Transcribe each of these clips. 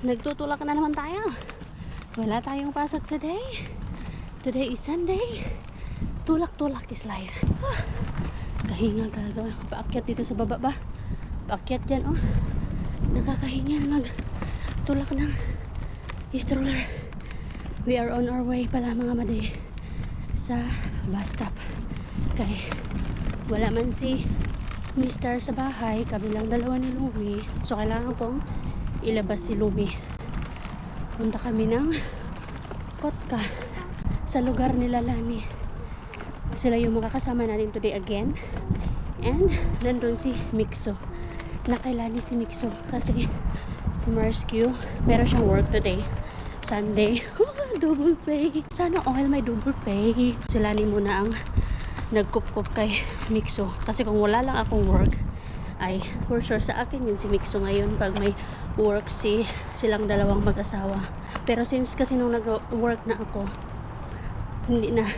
nagtutulak na naman tayo. Wala tayong pasok today. Today is Sunday. Tulak-tulak is life. Kahingal talaga. Paakyat dito sa baba ba? Paakyat dyan, oh. Nakakahingal mag-tulak ng stroller. We are on our way pala mga madi sa bus stop. Kaya wala man si Mr. sa bahay, kabilang dalawa ni Lumi. So kailangan kong ilabas si Lumi. Punta kami ng Kotka sa lugar nila Lani. Sila yung makakasama natin today again. And nandun si Mixo. Nakailani si Mixo kasi si Marsque meron siyang work today, Sunday. Double pay. Sana all may double pay. Si Lani muna ang nagkup-kup kay Mixo kasi kung wala lang akong work ay for sure sa akin yun si Mixo ngayon pag may work silang dalawang mag-asawa. Pero since kasi nung nag-work na ako, hindi na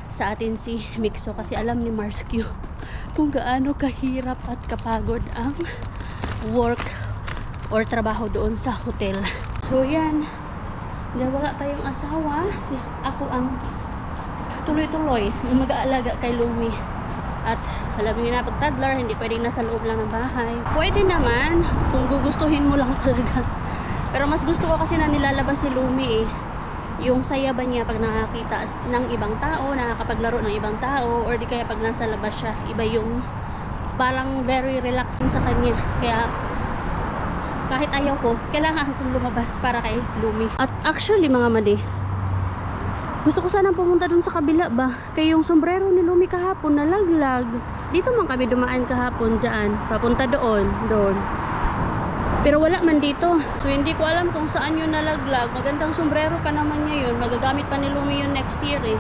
sa atin si Mixo kasi alam ni Marsque kung gaano kahirap at kapagod ang work or trabaho doon sa hotel. So yan, dahil wala tayong asawa, ako ang tuloy-tuloy mag-aalaga kay Lumi. At alam niyo na, pag toddler, hindi pwedeng nasa loob lang ng bahay. Pwede naman, kung gugustuhin mo lang talaga. Pero mas gusto ko kasi na nilalabas si Lumi eh. Yung saya ba niya pag nakakita ng ibang tao, nakakapaglaro ng ibang tao, or di kaya pag nasa labas siya, iba yung parang very relaxing sa kanya. Kaya kahit ayaw ko, kailangan kong lumabas para kay Lumi. At actually mga madi, gusto ko sanang pumunta dun sa kabila ba? Kaya yung sombrero ni Lumi kahapon nalaglag. Dito man kami dumaan kahapon dyan. Papunta doon. Pero wala man dito. So hindi ko alam kung saan yun nalaglag. Magandang sombrero pa naman niya yun. Magagamit pa ni Lumi yun next year eh.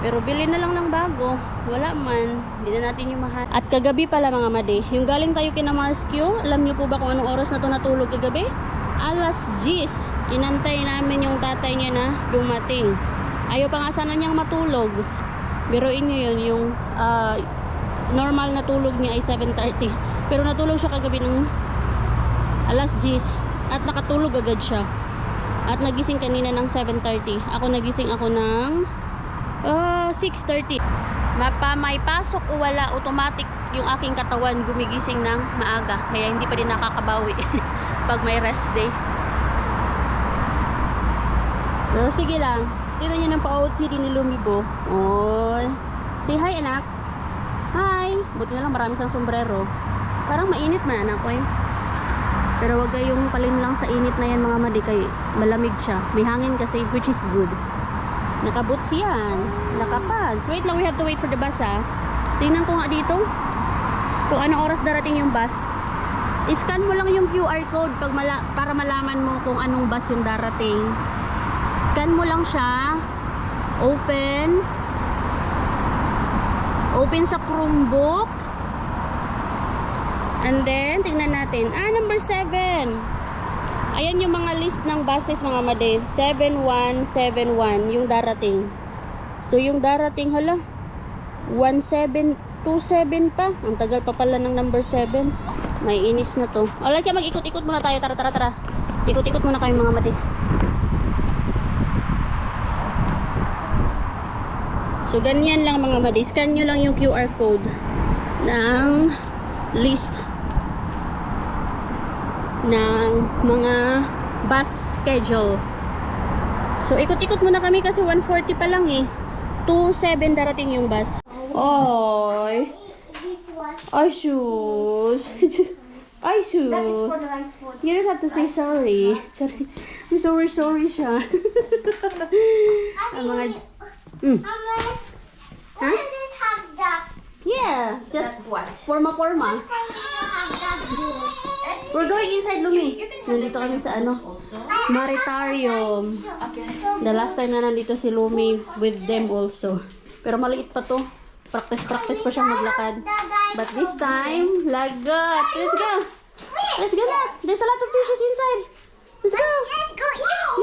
Pero bili na lang ng bago. Wala man. Hindi na natin yung mahal. At kagabi pala mga madi, yung galing tayo kina Marsque, alam niyo po ba kung anong oras na to natulog kagabi? Alas 10. Inantay namin yung tatay niya na dumating. Ayaw pa nga sana niyang matulog. Biruin niyo yun, yung normal na tulog niya ay 7:30. Pero natulog siya kagabi ng alas 10 at nakatulog agad siya. At nagising kanina ng 7:30. Ako nagising ako ng 6:30. May pasok o wala, automatic yung aking katawan gumigising ng maaga. Kaya hindi pa din nakakabawi pag may rest day. Pero sige lang. Tignan nyo ng pa-OOTD ni Lumibo. Oy. Say hi, anak. Hi. Buti na lang marami siyang sombrero. Parang mainit man, anak ko eh. Pero wag kayong palin lang sa init na yan mga madi, kay malamig siya. May hangin kasi, which is good. Nakaboots yan. Nakapants. Wait lang, we have to wait for the bus ha. Tingnan ko nga dito kung anong oras darating yung bus. I-scan mo lang yung QR code para malaman mo kung anong bus yung darating. Scan mo lang siya. Open sa Chromebook. And then, tingnan natin. Number 7. Ayan yung mga list ng buses mga madi. 7171 yung darating. So, yung darating, 1727 pa. Ang tagal pa pala ng number 7. May inis na to. Alright, kaya mag-ikot-ikot muna tayo. Tara. Ikot-ikot muna kayo mga madi. So, ganyan lang mga madi. Scan nyo lang yung QR code ng list ng mga bus schedule. So, ikot-ikot muna kami kasi 1:40 pa lang eh. 2:07 darating yung bus. Oy. Ay, shoes. Ay, shoes. That is for the right foot. You just have to say sorry. Sorry. I'm sorry siya. Ang mga... Why do this have that? Yeah, just what? forma. Have that good? We're going inside, Lumi. Nandito kami sa Maritarium. Okay. The last time na nandito si Lumi with them also. Pero maliit pa to. Practice pa siya maglakad. But this time, lagot. Let's go na. There's a lot of fishes inside. Let's go. Let's go.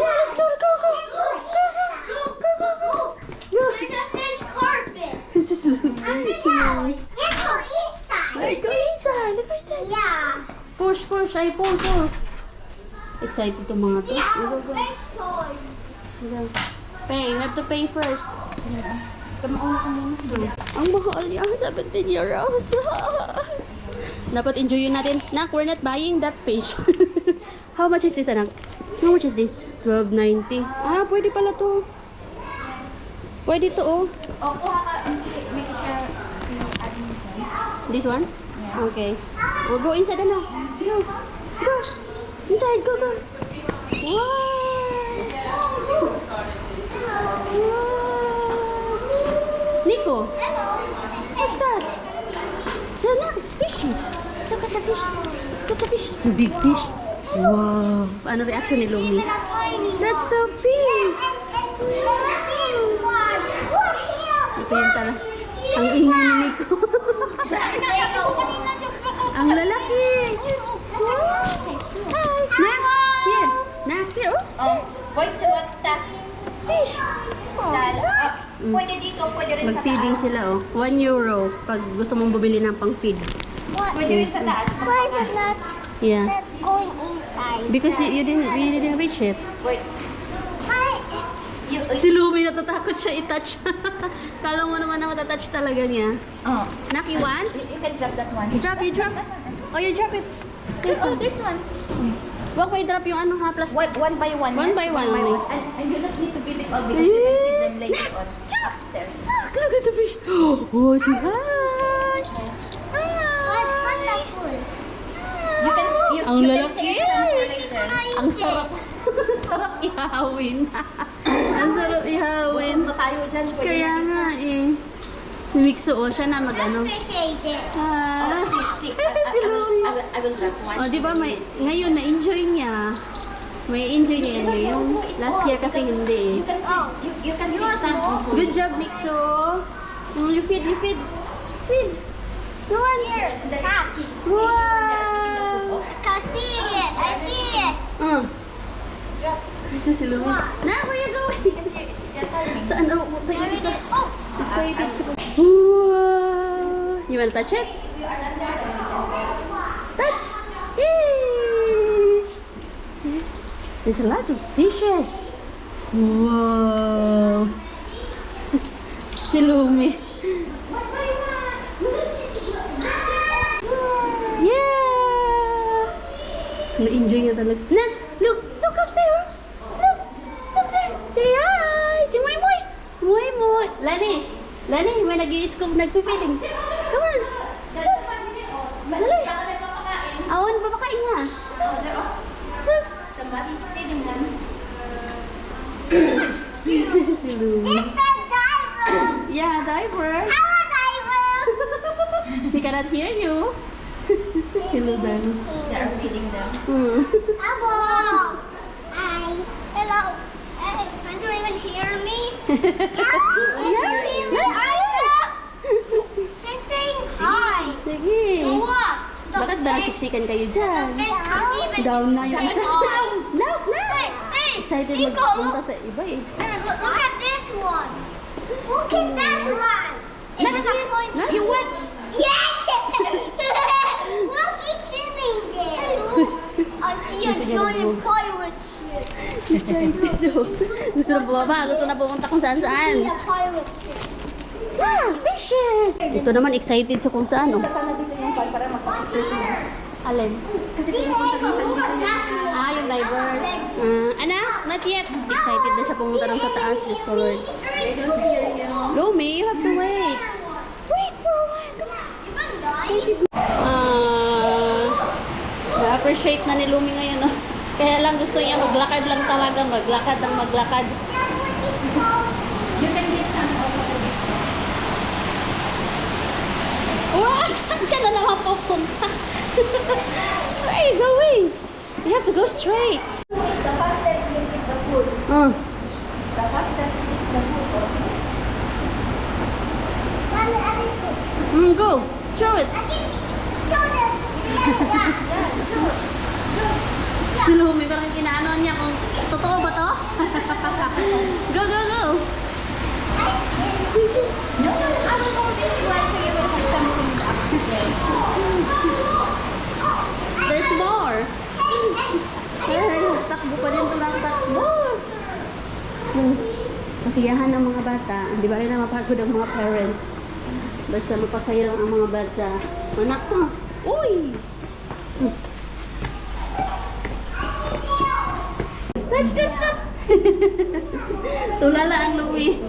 Yeah, let's go. Go. There's a fish carpet. It's just Lumi. Let's go inside. Let's go inside. Yeah. Push. Ay, pull. excited itong mga to. Go, go. Fish toys. Go. Pay, you have to pay first. Kamauna ka muna. Ang mahal niya, 17 euros. Dapat enjoyin natin. Nak, we're not buying that fish. How much is this, anak? How much is this? 12.90. Ah, pwede pala to. Pwede to, oh. O, kuha ka. Make siya si Adin dyan. This one? Yes. Okay. We'll go inside na. Go. Go. Inside. Go, go. Wow. Nico, Hello. what's that? Look, it's fishes. Look at the fish. Look at the fish. It's a big fish. Wow. Ano reaction ni Lumi? That's so big. Ito yung tala. Ang ingay ni Nico. Ang lalaki. Hi. Nak, here. Nak, here. Oh. Oh, wait, so what the Fish. Pwede dito, pwede rin sa Mag-feeding taas. sila, oh. 1 euro pag gusto mong bumili ng pang-feed. Pwede rin sa taas. Why is it not Yeah. going inside? Because you didn't reach it. Wait. Si Lumi natatakot siya i-touch. Kala mo naman na matatouch talaga niya. Oh, Nak, you want? you can drop that one. You drop. Oh, you drop it. This Oh, one. there's one. Wag mo i-drop yung ano ha, plastic. One by one. One yes, by one only. And you don't need to give it all because you can feed them later on upstairs. Look at the fish. Oh, say hi. What's the food? You can Ang you can lalaki. save some for later. Ang sarap. Sarap ihawin. Ang sarap ihawin. Busog na tayo dyan. Pwede Kaya na isa. nga eh. Mixo siya na mag-ano. Appreciate it. Ah. See, Si Lumi. I will drop one. Oh, di ba may ngayon na-enjoy niya. May enjoy niya yan ngayon. Last year kasi hindi eh. You can feed, you can feed some also. Good job, Mixo. You feed. Feed. Go on. Here, catch. Wow. I see it. I see it. Drop. Isa si Lumi. Na, where you going? Because you're timing. Saan raw po tayo isa? Oh, Excited siya. Wow. You wanna touch it? Touch. Yay. There's a lot of fishes. Wow. Si Lumi. Yeah. Na-enjoy niya talaga. Na, look upstairs. Look there. Say hi. Si Moy Moy. Moy Moy. Lani, may nag-i-scoop, nagpipiling. Come on. Dali. Aon, papakain nga. Look. Somebody's feeding them. Si Lumi. it's the diver. Yeah, diver. Hello, diver. He cannot hear you. Hello, diver. They are feeding them. Hello. Hi. Hello. Hey, can you even hear me? She's saying hi. Sige. Look. Bakit ba nagsiksikan kayo The dyan? fish can even Down na yung isa. Look. Hey, Excited Nico, magpunta look. sa iba eh. Look at this one. Look at that one. Look, you watch. Yes! Look, he's swimming there. I see a Gusto niya giant mag-move. pirate ship. Excited oh. Gusto na bumaba. Gusto na pumunta kung saan saan. A pirate ship. Yeah, fishes! Ito naman excited sa kung saan. Oh. Kasama dito yung pan para makapicture sila. Alin? Kasi pinupunta minsan dito yung Ah, yung divers. Anak, not yet. Excited na siya pumunta lang sa taas. Discovered. they don't hear you. Lumi, you have to wait. Wait for a while. Come on. Excited. Na-appreciate na ni Lumi ngayon. Oh. Kaya lang gusto niya maglakad lang talaga. Maglakad ng maglakad. You can give some also to this. Wow! Saan ka na naman pupunta? Where are you going? You have to go straight. The fastest will eat the food. The fastest eats the food. Go. Show it. Si Lumi parang inaano niya kung totoo ba to? Go. No, I will go this one so you will have something upstairs. There's more. kasiyahan ng mga bata. Di ba rin na mapagod ang mga parents. Basta mapasaya lang ang mga bata. Anak to. Uy! Tulala ang Louie.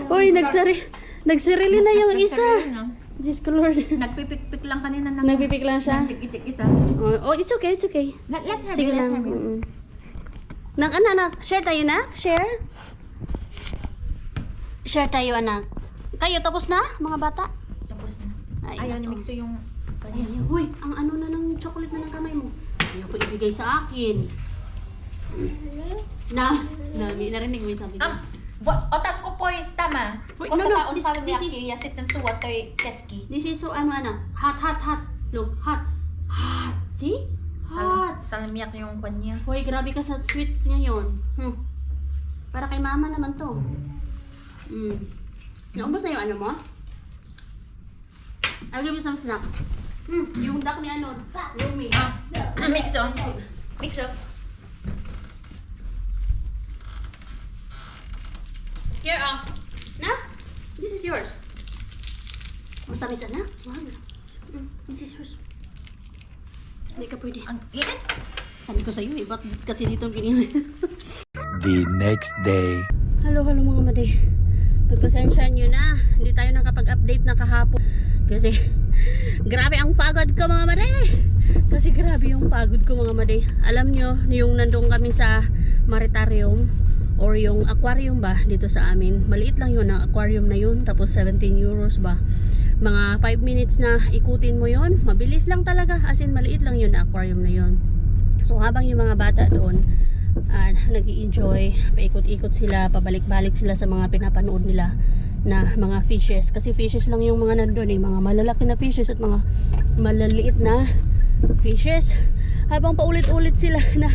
Uy, nagsarili na yung isa. Diyos ko Lord. Nagpipik-pik lang kanina. Nagpipik lang siya? Nagtik-itik isa. Oh, it's okay, it's okay. Let her Sige be, let lang. her be. Anak, share tayo na? Share? Share tayo, anak. Kayo, tapos na, mga bata? Tapos na. Ay, Ayaw ni nako. Mixo yung... Ay, huy, ang ano na ng chocolate na ng kamay mo. Ayaw ko ibigay sa akin. Narinig mo yung sabi niya. Otak ko po is tama. Wait, Kung no, sa no, kaon this- parang this niya is- yasit ng suwat to'y keski. This is so, anak. Hot. Look, hot. Hot. See? Hot. Salmiak yung kanya. Hoy, grabe ka sa sweets ngayon. Para kay mama naman to. Naubos na yung ano mo? I'll give you some snack. Yung duck ni ano? Yumi. Mixo. Mixo. Here, na? This is yours. Matamis na? Wag. This is yours. Hindi ka pwede. Ang init. Sabi ko sa'yo eh, ba't kasi dito ang pinili? The next day. Hello mga maday. Pagpasensya nyo na, hindi tayo nakapag-update na kahapon. Kasi, grabe ang pagod ko mga maday. Kasi grabe yung pagod ko mga maday. Alam nyo, yung nandun kami sa Maritarium, or yung aquarium ba, dito sa amin. Maliit lang yun, ang aquarium na yun. Tapos 17 euros ba. Mga 5 minutes na ikutin mo yun. Mabilis lang talaga. As in, maliit lang yun na aquarium na yun. So, habang yung mga bata doon, nag-i-enjoy, paikot-ikot sila, pabalik-balik sila sa mga pinapanood nila na mga fishes. Kasi fishes lang yung mga nandun eh. Mga malalaki na fishes at mga malaliit na fishes. Habang paulit-ulit sila na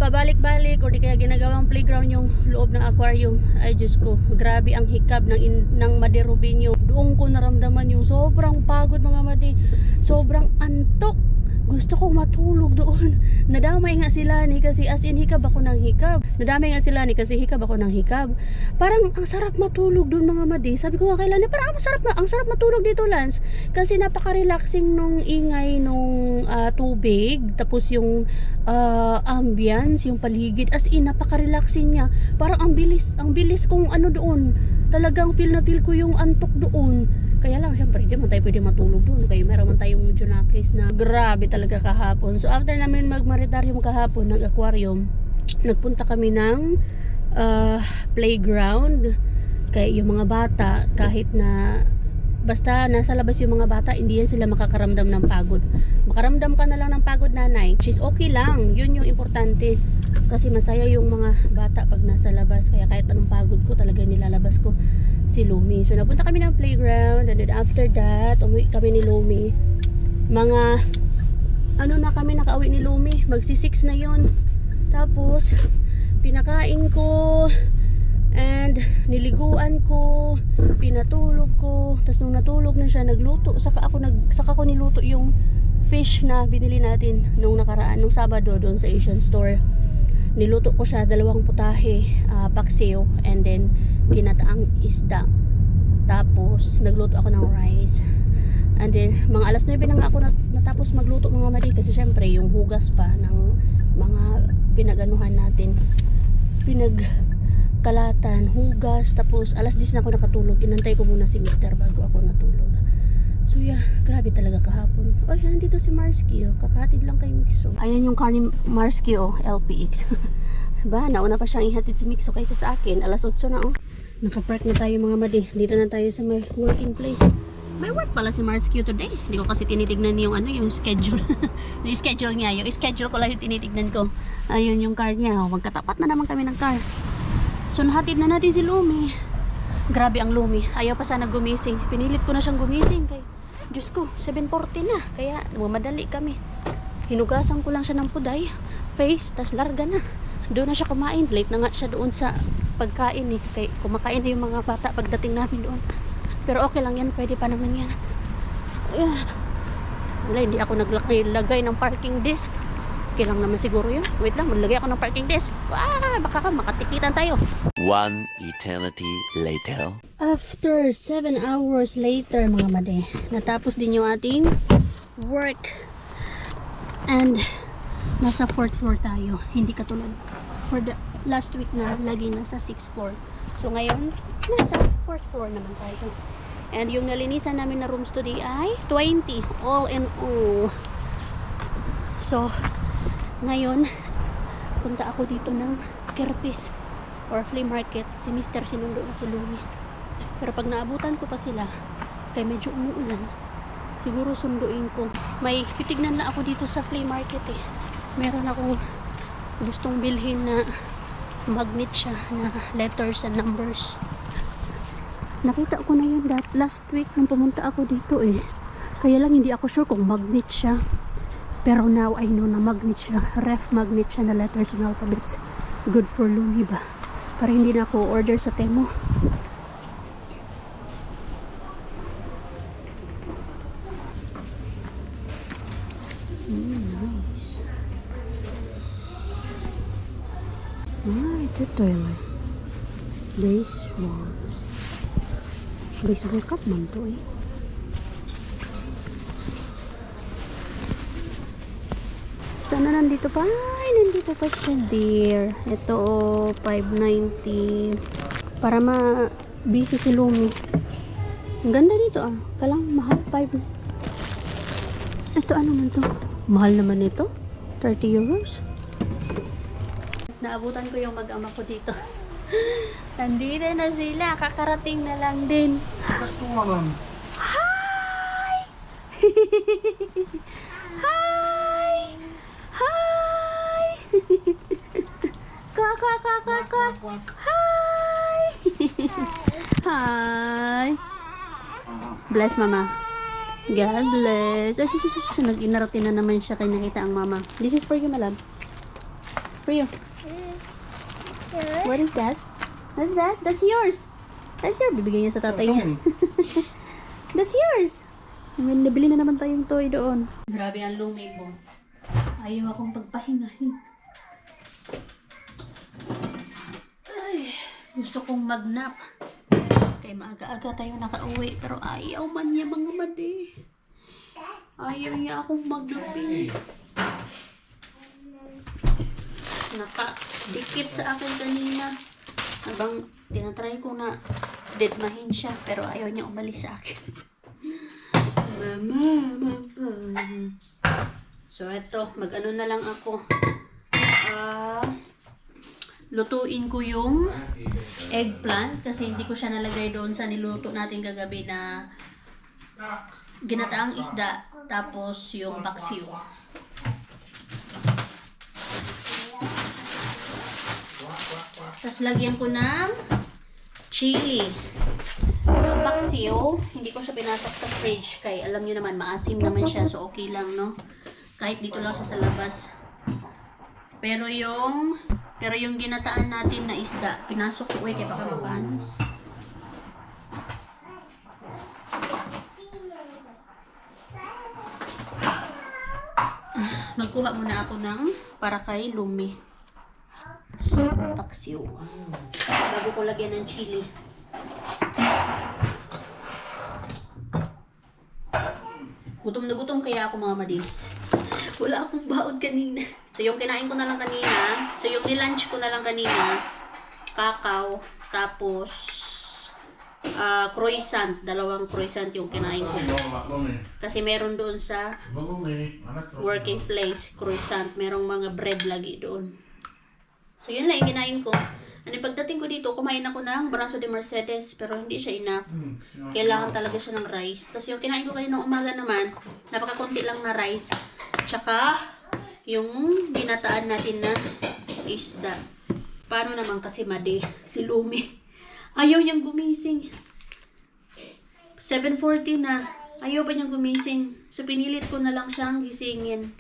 pabalik-balik o di kaya ginagawang playground yung loob ng aquarium, ay Diyos ko, grabe ang hikab ng Made Rubinho. Doon ko naramdaman yung sobrang pagod mga madi, sobrang antok. Gusto ko matulog doon. Nadamay nga sila ni kasi as in hikab ako ng hikab. Nadamay nga sila ni kasi hikab ako ng hikab. Parang ang sarap matulog doon mga madi. Sabi ko nga kay Lani, parang ang sarap matulog dito Lance. Kasi napaka-relaxing nung ingay nung tubig. Tapos yung ambience, yung paligid. As in, napaka-relaxing niya. Parang ang bilis kong ano doon. Talagang feel ko yung antok doon. Kaya lang, syempre, di man tayo pwede matulog doon. Kaya meron man tayong Junakis na grabe talaga kahapon. So, after namin mag-Maritarium kahapon, nag-aquarium, nagpunta kami ng playground. Kaya yung mga bata, kahit na basta nasa labas yung mga bata, hindi yan sila makakaramdam ng pagod. Makaramdam ka na lang ng pagod, nanay, which is okay lang. Yun yung importante. Kasi masaya yung mga bata pag nasa labas. Kaya kahit anong pagod ko, talaga nilalabas ko si Lumi. So napunta kami ng playground, and then after that, umuwi kami ni Lumi. Mga ano na kami nakauwi ni Lumi, magsi-6 na yon. Tapos pinakain ko and niliguan ko, pinatulog ko. Tapos nung natulog na siya, nagluto. Saka ko niluto yung fish na binili natin nung nakaraan, nung Sabado doon sa Asian store. Niluto ko siya, 2 putahe, paksiw, and then ginataang isda. Tapos nagluto ako ng rice. And then mga alas 9 na nga ako natapos magluto mga madi. Kasi syempre yung hugas pa ng mga pinaganuhan natin, pinagkalatan, hugas. Tapos alas 10 na ako nakatulog. Inantay ko muna si Mr. bago ako natulog. So yeah, grabe talaga kahapon. Oh, nandito si Marsky, oh. Kakatid lang kay Mixo. Ayan yung car ni Marsky, oh, LPX. Ba, nauna pa siyang ihatid si Mixo kaysa sa akin. Alas 8 na, oh. Nakapark na tayo mga madi. Dito na tayo sa my working place. May work pala si Marsky today. Hindi ko kasi tinitignan yung yung schedule. Yung schedule niya. Yung schedule ko lang yung tinitignan ko. Ayun yung car niya, oh. Magkatapat na naman kami ng car. So nahatid na natin si Lumi. Grabe ang Lumi. Ayaw pa sana gumising. Pinilit ko na siyang gumising kay Diyos ko, 7:40 na. Kaya mamadali kami. Hinugasan ko lang siya ng puday, face, tas larga na. Doon na siya kumain. Late na nga siya doon sa pagkain eh. Kaya kumakain na yung mga bata pagdating namin doon. Pero okay lang yan, pwede pa naman yan. Ayan. Wala, hindi ako naglagay ng parking desk. Okay lang naman siguro yun. Wait lang, maglagay ako ng parking desk. Baka ka makatikitan tayo. One eternity later. After 7 hours later, mga made, natapos din yung ating work. And nasa 4th floor tayo. Hindi katulad for the last week na lagi nasa 6th floor. So ngayon, nasa 4th floor naman tayo. And yung nalinisan namin na rooms today ay 20 all in all. So ngayon, punta ako dito ng Kirpis or flea market. Si Mr. sinundo na si Lumi. Pero pag naabutan ko pa sila, kaya medyo umuulan, siguro sunduin ko. May titignan na ako dito sa flea market eh. Meron akong gustong bilhin na magnet siya na letters and numbers. Nakita ko na yun last week nung pumunta ako dito eh. Kaya lang hindi ako sure kung magnet siya. Pero now I know na magnet siya. Ref magnet siya na letters and alphabets. Good for Lumi ba? Para hindi na ako order sa Temo. Nice. Ito yun. Baseball. Baseball cup man to eh. Sana nandito pa? Ay, nandito pa siya, dear. Ito, 590. Para ma-busy si Lumi. Ang ganda dito, ah. Kalang mahal, 5. Ito, ano man to? Mahal naman ito. 30 euros. Naabutan ko yung mag-ama ko dito. Nandito na sila. Kakarating na lang din. Hi! Hi! Hi! Quack, quack, quack, quack, quack. Hi! Hi! Bless, mama. God bless. Ay, nag-inarotin na naman siya kaya nakita ang mama. This is for you, my love. For you. What is that? What's that? That's yours. That's yours. Bibigyan niya sa tatay niya. That's yours. May nabili na naman tayong toy doon. Grabe ang Lumi mo. Ayaw akong pagpahingahin. Ay, gusto kong mag-nap. Kaya maaga-aga tayo nakauwi. Pero ayaw man niya mga madi. Ayaw niya akong mag-napin. Nakadikit sa akin kanina. Habang tinatry ko na deadmahin siya. Pero ayaw niya umalis sa akin. Mama. So, eto. Mag-ano na lang ako. Lutuin ko yung eggplant. Kasi hindi ko siya nalagay doon sa niluto natin kagabi na ginataang isda. Tapos yung paksiw. Tapos lagyan ko ng chili. Yung paksiw, hindi ko siya pinasok sa fridge. Kaya alam nyo naman, maasim naman siya. So okay lang, no? Kahit dito lang siya sa labas. Pero yung ginataan natin na isda, pinasok ko. Uy, kaya baka mapanos. Magkuha muna ako ng para kay Lumi. Paksiw. Bago ko lagyan ng chili. Gutom na gutom kaya ako mga madi. Wala akong baon kanina. So yung kinain ko na lang kanina, so yung nilunch ko na lang kanina, kakao, tapos croissant, 2 croissant yung kinain ko. Kasi meron doon sa working place, croissant, merong mga bread lagi doon. So yun lang yung kinain ko. Ano, pagdating ko dito, kumain ako ng braso de Mercedes, pero hindi siya enough. Kailangan talaga siya ng rice. Tapos yung kinain ko kanina umaga naman, napakakunti lang na rice. Tsaka, yung ginataan natin na isda. Paano naman kasi madi, si Lumi. Ayaw niyang gumising. 7:40 na. Ayaw pa niyang gumising. So, pinilit ko na lang siyang gisingin.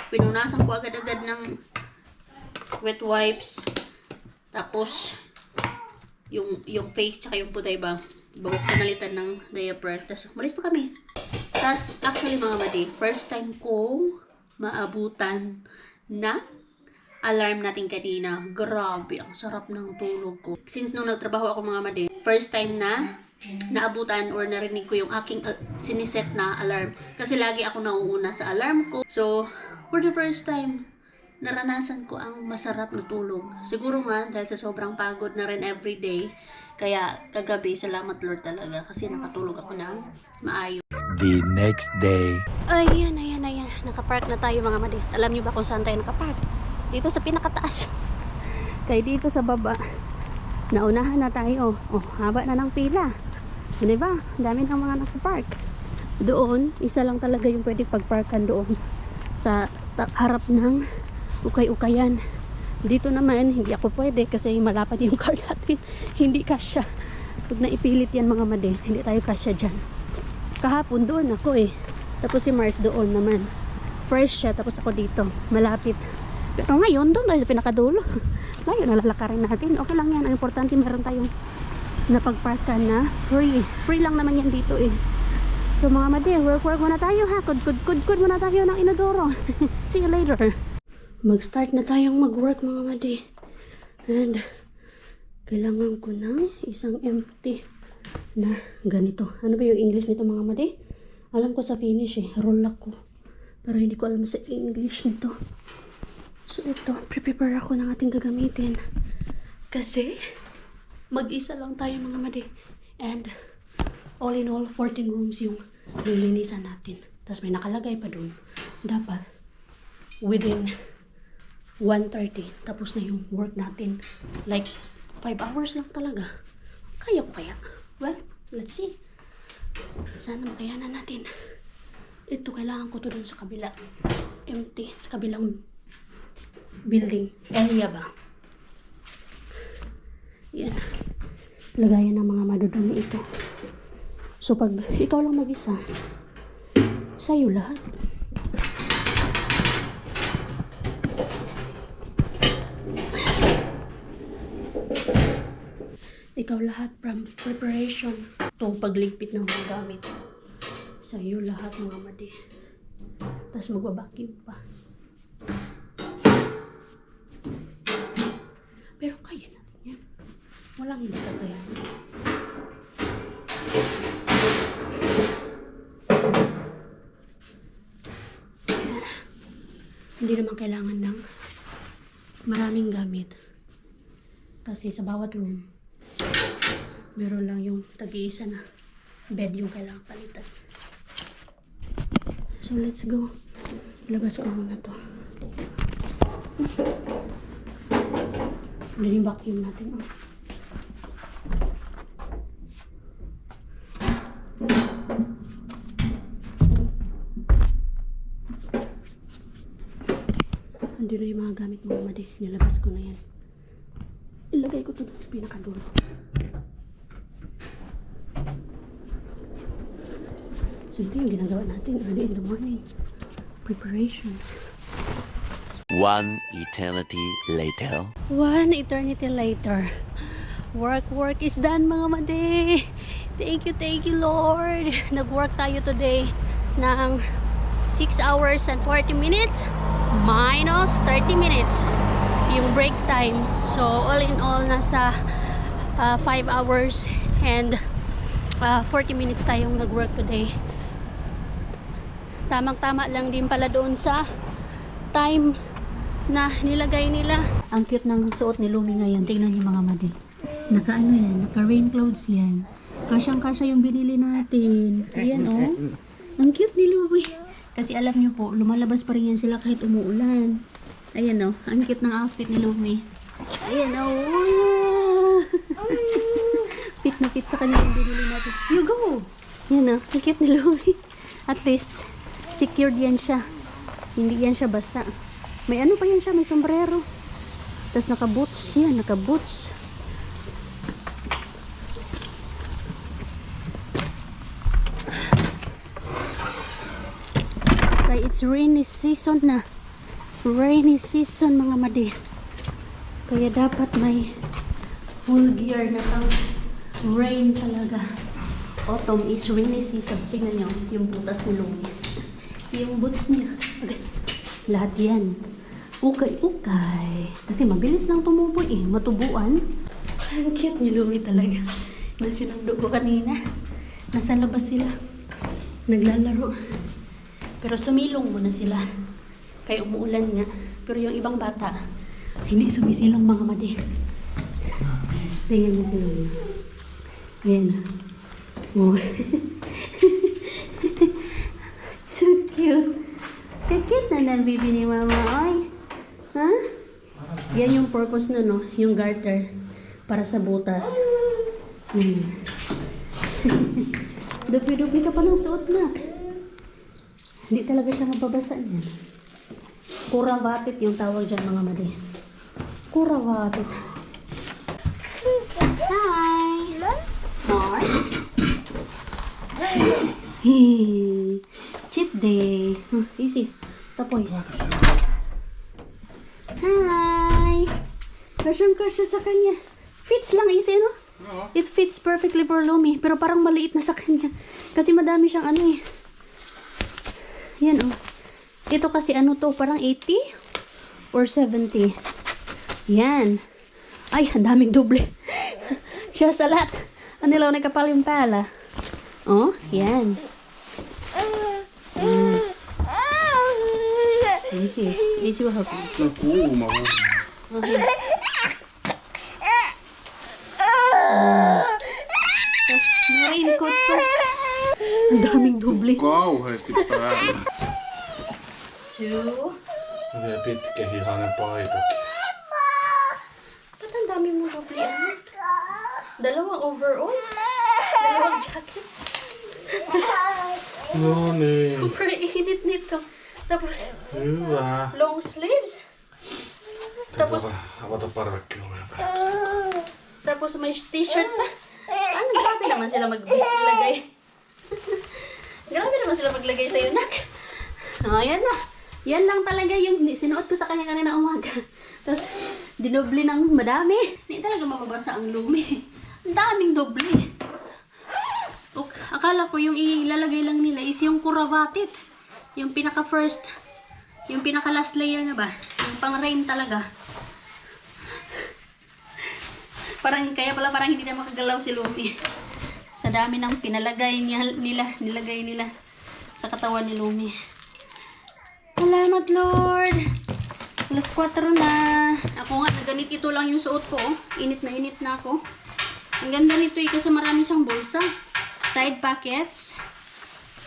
Pinunasan ko agad-agad ng wet wipes. Tapos, yung face tsaka yung putay ba, bago ko nalitan ng diaper. Tapos, malis na kami. Tas actually mga madi, first time ko maabutan na alarm natin kanina. Grabe, ang sarap ng tulog ko. Since nung nagtrabaho ako mga madi, first time na naabutan or narinig ko yung aking siniset na alarm. Kasi lagi ako nauuna sa alarm ko. So, for the first time, naranasan ko ang masarap na tulog. Siguro nga, dahil sa sobrang pagod na rin everyday, kaya kagabi, salamat Lord talaga kasi nakatulog ako ng maayos. The next day. Ayan. Nakapark na tayo mga madi. Alam niyo ba kung saan tayo nakapark? Dito sa pinakataas. Kaya dito sa baba, naunahan na tayo. Oh, haba na ng pila. Diba? Dami ng mga nakapark. Doon, isa lang talaga yung pwede pagparkan doon. Sa harap ng ukay-ukayan. Dito naman, hindi ako pwede kasi malapad yung car natin. Hindi kasya. Pag naipilit yan mga madi, hindi tayo kasya dyan. Kahapon doon ako Tapos si Mars doon naman. Fresh siya, tapos ako dito. Malapit. Pero ngayon, doon tayo sa pinakadulo. Ngayon, nalalakarin natin. Okay lang yan. Ang importante, meron tayong napagparkan na free. Free lang naman yan dito So mga madi, work muna tayo ha. Kud muna tayo ng inodoro. See you later. Mag-start na tayong mag-work mga madi. And kailangan ko ng isang empty na ganito. Ano ba yung English nito mga madi? Alam ko sa Finnish roll ko. Pero hindi ko alam sa English nito. So ito, prepare ako ng ating gagamitin. Kasi mag-isa lang tayo mga madi. And all in all, 14 rooms yung nilinisan natin. Tapos may nakalagay pa dun. Dapat within 1:30 tapos na yung work natin. Like 5 hours lang talaga. Kaya ko kaya? Well, let's see. Sana makayanan natin. Ito, kailangan ko to dun sa kabila. Empty. Sa kabilang building. Area ba? Yan. Lagayan ng mga madudumi ito. So, pag ikaw lang mag-isa, sa'yo lahat. Ikaw lahat from preparation to pagligpit ng mga gamit. Sa iyo lahat mga madi. Tapos magbabakim pa. Pero kaya na yan. Walang hindi ka kaya. Hindi naman kailangan ng maraming gamit. Kasi sa bawat room, meron lang yung tag-iisa na bed yung kailangan palitan. So let's go. Labas ko muna to. Ano yung vacuum natin? Andun na yung mga gamit mo, madi. Nilabas ko na yan. Ilagay ko to dun sa pinakadulo. So ito yung ginagawa natin early in the morning. Preparation. 1 eternity later. 1 eternity later. Work is done mga madi. Thank you Lord. Nag-work tayo today ng 6 hours and 40 minutes minus 30 minutes yung break time. So all in all nasa 5 hours and 40 minutes tayong nag-work today. Tamang-tama lang din pala doon sa time na nilagay nila. Ang cute ng suot ni Lumi ngayon. Tingnan niyo mga madi. Naka-ano yan? Naka-rain clouds yan. Kasyang-kasya yung binili natin. Ayan oh. Ang cute ni Lumi. Kasi alam niyo po, lumalabas pa rin yan sila kahit umuulan. Ayan oh. Ang cute ng outfit ni Lumi. Ayan oh. Fit na fit sa kanya yung binili natin. You go! Yan oh. Ang cute ni Lumi. At least, secured yan siya. Hindi yan siya basa. May ano pa yan siya, may sombrero. Tapos naka-boots yan, naka-boots. Kaya it's rainy season na. Rainy season mga madi. Kaya dapat may full gear na pang rain talaga. Autumn is rainy season. Tingnan nyo, yung butas ni Lumi. Yung boots niya. Okay. Lahat yan. Ukay-ukay. Kasi mabilis lang tumubo eh. Matubuan. Ang cute ni Lumi talaga. Nasinundo ko kanina. Nasa labas sila. Naglalaro. Pero sumilong muna sila. Kaya umuulan nga. Pero yung ibang bata, hindi sumisilong mga madi. Tingnan niyo si Lumi. Ayan. Oh. So cute. Kakit na ng bibi ni Mama. Ay. Ha? Yan yung purpose nun, no? Yung garter. Para sa butas. Dupli-dupli ka pa ng suot na. Hindi talaga siya mababasa niyan. Kurawatit yung tawag dyan, mga madi. Kurawatit. Hi! More? Hey! Cheat day. Easy. Tapos. Hi! Kasyang kasya sa kanya. Fits lang, easy, no? It fits perfectly for Lumi. Pero parang maliit na sa kanya. Kasi madami siyang ano eh. Yan, oh. Ito kasi ano to, parang 80 or 70. Yan. Ay, ang daming doble. Siya salat. Ang nilaw na kapal yung pala. Oh, yan. Easy. Easy will help you. Kuuma. Okay. May raincoats pa. Ang daming doble. Kauheasti päällä. 2. Ja pitkähihainen paitakin. Ba't ang dami mo doble? Dalawang overall? Dalawang jacket? Tapos, No niin. super init nito. Tapos, Hyvä. long sleeves. Tapos, Avata parvekkeluja vähän. tapos may t-shirt pa. Ano, grabe naman sila maglagay. Grabe naman sila maglagay sa'yo, nak. Oh, yan na. Yan lang talaga yung sinuot ko sa kanya kanina umaga. Tapos, dinobli ng madami. Hindi talaga mababasa ang Lumi. Ang daming doble. Akala ko yung ilalagay lang nila is yung kurawatit. Yung pinaka first, yung pinaka last layer na ba? Yung pang rain talaga. Kaya pala parang hindi na makagalaw si Lumi. Sa dami ng nilagay nila sa katawan ni Lumi. Salamat, Lord! Alas 4 na. Ako nga, ganit ito lang yung suot ko. Init na ako. Ang ganda nito eh, kasi marami siyang bulsa. Side pockets.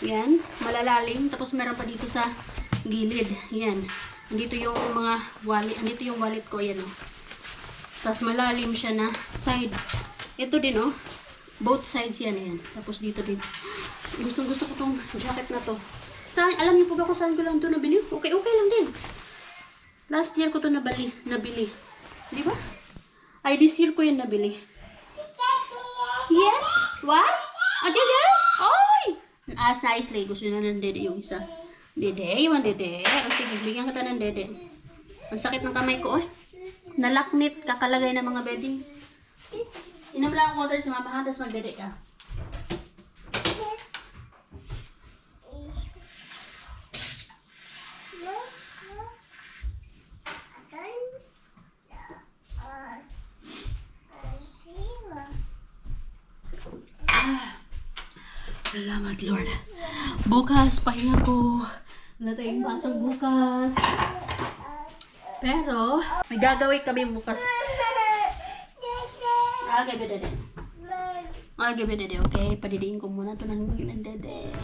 Yan, malalalim. Tapos meron pa dito sa gilid. Yan. Andito yung mga wallet. Andito yung wallet ko. Yan oh. Tapos malalim siya na side. Ito din oh. Both sides yan. Yan. Tapos dito din. Gusto ko tong jacket na to. Saan, alam niyo po ba kung saan ko lang ito nabili? Okay lang din. Last year ko ito nabili. Di ba? Ay, this year ko yan nabili. Yes? What? Oh, dede? Oy! Nice lay. Gusto nyo na ng dede yung isa. Dede? You want dede? O sige, bigyan kita ng dede. Ang sakit ng kamay ko, oy. Nalaknit, kakalagay ng mga beddings. Inom lang ang water si mama ha, tapos magdede ka. Salamat, Lord. Bukas, pahinga ko. Wala tayong pasok bukas. Pero, may gagawin kami bukas. I'll give you dede. Okay? Padidiin ko muna ito ng dede.